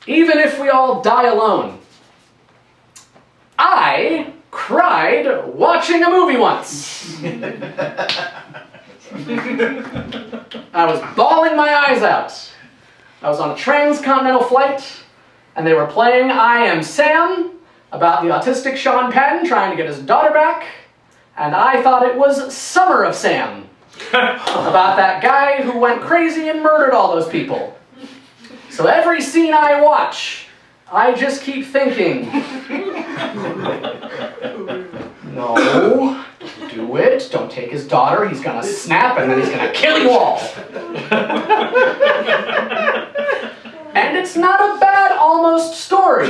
even if we all die alone. I cried watching a movie once. I was bawling my eyes out. I was on a transcontinental flight, and they were playing I Am Sam about the autistic Sean Penn trying to get his daughter back, and I thought it was Summer of Sam, about that guy who went crazy and murdered all those people. So every scene I watch, I just keep thinking, no, do it, don't take his daughter, he's gonna snap and then he's gonna kill you all. And it's not a bad almost story.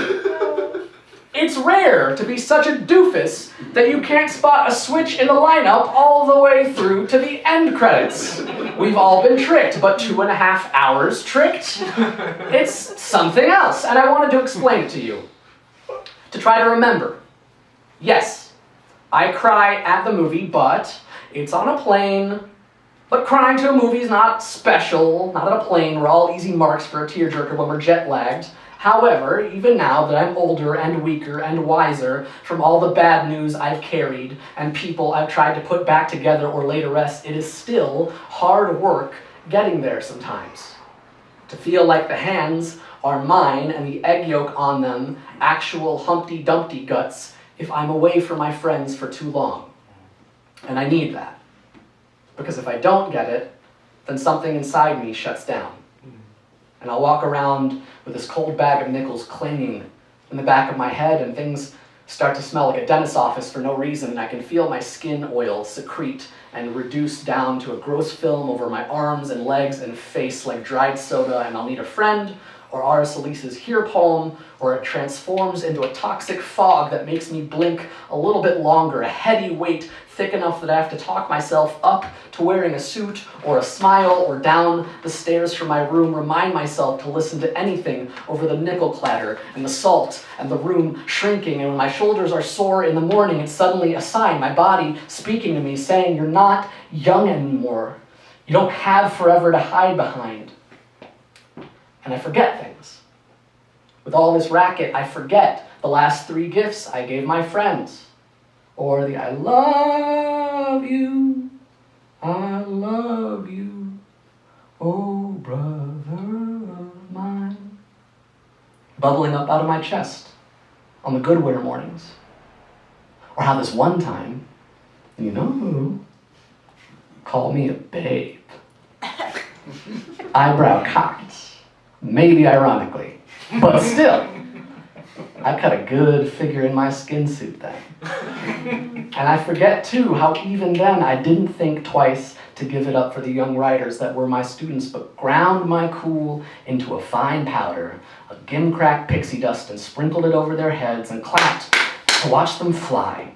It's rare to be such a doofus that you can't spot a switch in the lineup all the way through to the end credits. We've all been tricked, but 2.5 hours tricked? It's something else, and I wanted to explain it to you. To try to remember. Yes, I cry at the movie, but it's on a plane. But crying to a movie is not special, not on a plane. We're all easy marks for a tearjerker when we're jet-lagged. However, even now that I'm older and weaker and wiser from all the bad news I've carried and people I've tried to put back together or lay to rest, it is still hard work getting there sometimes. To feel like the hands are mine and the egg yolk on them actual Humpty Dumpty guts if I'm away from my friends for too long. And I need that. Because if I don't get it, then something inside me shuts down. And I'll walk around with this cold bag of nickels clinging in the back of my head, and things start to smell like a dentist's office for no reason, and I can feel my skin oil secrete and reduce down to a gross film over my arms and legs and face like dried soda, and I'll need a friend, or R.S. Elise's Here poem, or it transforms into a toxic fog that makes me blink a little bit longer, a heady weight thick enough that I have to talk myself up to wearing a suit or a smile, or down the stairs from my room, remind myself to listen to anything over the nickel clatter and the salt and the room shrinking, and when my shoulders are sore in the morning, it's suddenly a sign, my body speaking to me, saying, you're not young anymore. You don't have forever to hide behind. And I forget things. With all this racket, I forget the last 3 gifts I gave my friends. Or the I love you, oh brother of mine. Bubbling up out of my chest on the good winter mornings. Or how this one time, you know who, called me a babe. Eyebrow cocked. Maybe ironically, but still, I cut a good figure in my skin suit then. And I forget too how even then I didn't think twice to give it up for the young writers that were my students, but ground my cool into a fine powder, a gimcrack pixie dust, and sprinkled it over their heads and clapped to watch them fly.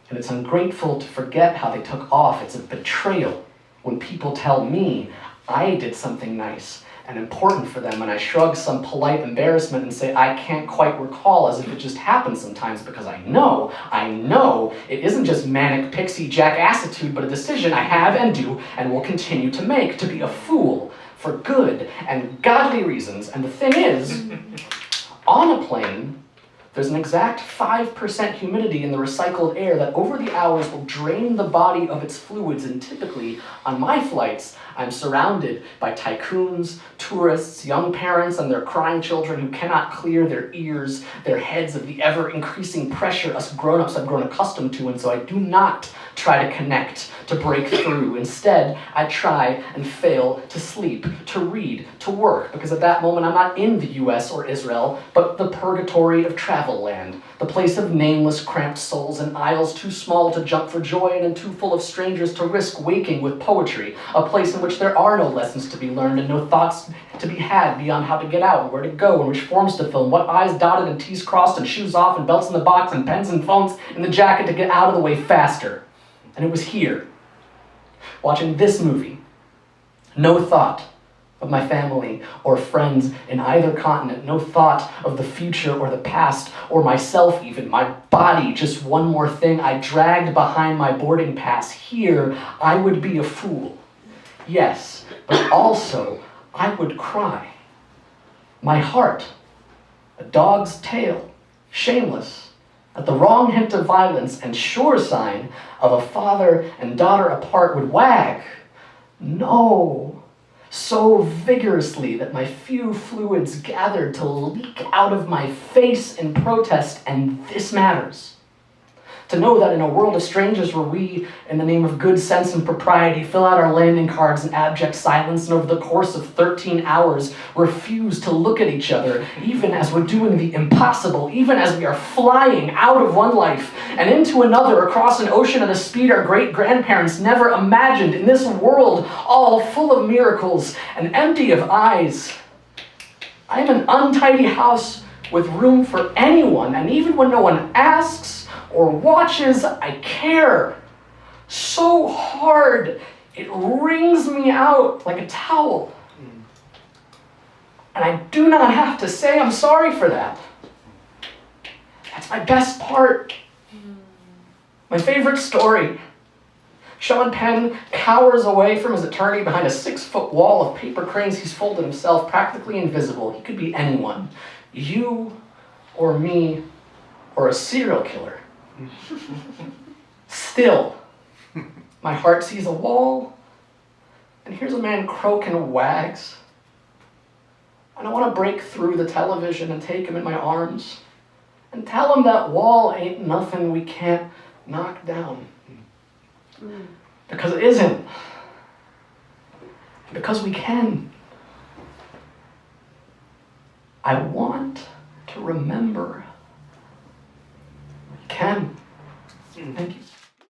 And it's ungrateful to forget how they took off. It's a betrayal when people tell me I did something nice and important for them, and I shrug some polite embarrassment and say I can't quite recall, as if it just happens sometimes, because I know it isn't just manic pixie jackassitude, but a decision I have and do and will continue to make, to be a fool for good and godly reasons. And the thing is, on a plane, there's an exact 5% humidity in the recycled air that over the hours will drain the body of its fluids, and typically, on my flights, I'm surrounded by tycoons, tourists, young parents, and their crying children who cannot clear their ears, their heads of the ever-increasing pressure us grown-ups have grown accustomed to, and so I do not try to connect, to break through. Instead, I try and fail to sleep, to read, to work, because at that moment I'm not in the US or Israel, but the purgatory of travel land, the place of nameless, cramped souls and aisles too small to jump for joy and too full of strangers to risk waking with poetry, a place in which there are no lessons to be learned and no thoughts to be had beyond how to get out and where to go and which forms to fill and what I's dotted and T's crossed and shoes off and belts in the box and pens and phones in the jacket to get out of the way faster. And it was here, watching this movie, no thought of my family or friends in either continent, no thought of the future or the past or myself even, my body, just one more thing I dragged behind my boarding pass. Here, I would be a fool. Yes, but also I would cry. My heart A dog's tail, shameless, at the wrong hint of violence and sure sign of a father and daughter apart would wag. No, so vigorously that my few fluids gathered to leak out of my face in protest, and this matters. To know that in a world of strangers where we, in the name of good sense and propriety, fill out our landing cards in abject silence and over the course of 13 hours refuse to look at each other, even as we're doing the impossible, even as we are flying out of one life and into another across an ocean at a speed our great-grandparents never imagined, in this world all full of miracles and empty of eyes. I am an untidy house with room for anyone, and even when no one asks or watches, I care so hard it wrings me out like a towel. And I do not have to say I'm sorry for that. That's my best part. My favorite story. Sean Penn cowers away from his attorney behind a 6-foot wall of paper cranes he's folded himself, practically invisible. He could be anyone. You or me or a serial killer. Still, my heart sees a wall and here's a man croak and wags. And I want to break through the television and take him in my arms and tell him that wall ain't nothing we can't knock down. Because it isn't. Because we can. I want to remember we can. Thank you.